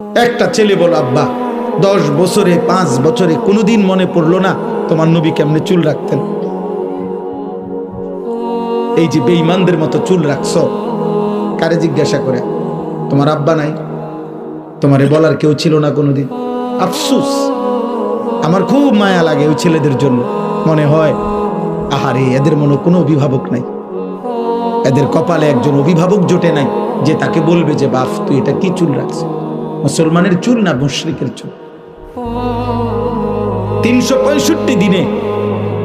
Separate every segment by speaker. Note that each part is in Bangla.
Speaker 1: একটা ছেলে বলো, আব্বা 10 বছরে 5 বছরে কোনোদিন মনে পড়লো না তোমার নবী কেমনে চুল রাখতেন? এই যে বেঈমানদের মতো চুল রাখছো, কারে জিজ্ঞাসা করে? তোমার আব্বা নাই, তোমারে বলার কেউ ছিল না কোনোদিন? আফসোস, আমার খুব মায়া লাগে ওই ছেলেদের জন্য। মনে হয় আহারে, এদের মনে কোনো অভিভাবক নাই, এদের কপালে একজন অভিভাবক জোটে নাই যে তাকে বলবে যে বাপ তুই এটা কি চুল রাখছিস। মুসলমানের চুল না মুশরিকের চুল। 365 দিনে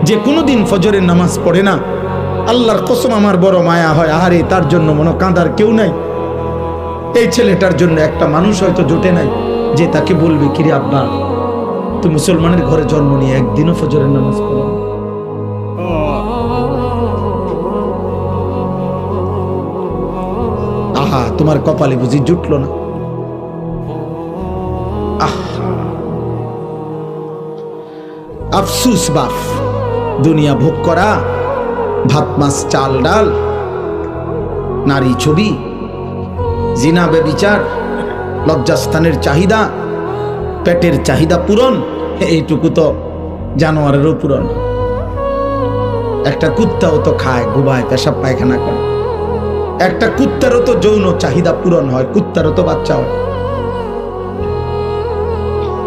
Speaker 1: যে কোনোদিন ফজরের নামাজ পড়ে না, আল্লাহর কসম আমার বড় মায়া হয়। আহারে, তার জন্য মনে কাঁদার কেউ নাই। এই ছেলেটার জন্য একটা মানুষ হয়তো জোটে নাই যে তাকে বলবে কিরে আব্বা তুই মুসলমানের ঘরে জন্ম নিয়ে একদিনও ফজরের নামাজ পড়ো। আহা, তোমার কপালে বুঝি জুটলো না? আফসুস বাপ, দুনিয়া ভোগ করা, ভাত মাছ চাল ডাল, নারী ছবি, জিনা ব্যভিচার, লজ্জাস্থানের চাহিদা, পেটের চাহিদা পূরণ, এইটুকু তো জানোয়ারেরও পূরণ। একটা কুত্তাও তো খায়, ঘুমায়, পেশাব পায়খানা করে। একটা কুত্তারও তো যৌন চাহিদা পূরণ হয়, কুত্তারও তো বাচ্চা হয়।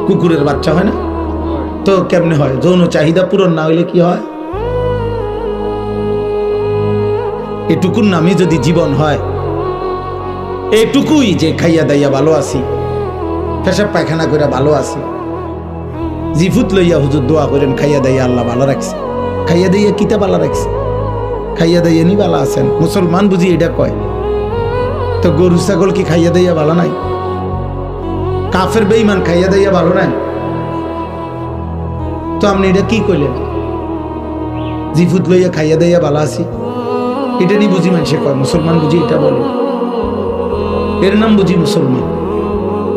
Speaker 1: কুকুরের বাচ্চা হয় না তো কেমনে হয়? যৌন চাহিদা পূরণ না হইলে কি হয়? এটুকুর নামে যদি জীবন হয়, এটুকুই যে খাইয়া দাইয়া ভালো আছি, পেশাব পায়খানা করে ভালো আছি, জিফুত লইয়া হুজুর দোয়া করেন খাইয়া দাইয়া আল্লাহ ভালো রাখছে। খাইয়া দাইয়া কিতা ভালো রাখছে? খাইয়া দাইয়া নি ভালো আছেন। মুসলমান বুঝি এটা কয়? তো গরু ছাগল কি খাইয়া দাইয়া ভালো নাই? কাফের বেঈমান খাইয়া দাইয়া ভালো নাই? তো আপনি এটা কি কইলেন? জিফুত লইয়া খাইয়া দাইয়া ভালো আছি, এটা নি বুঝি মানুষে কয়? মুসলমান বুঝি এটা বলে? এর নাম বুঝি মুসলমান?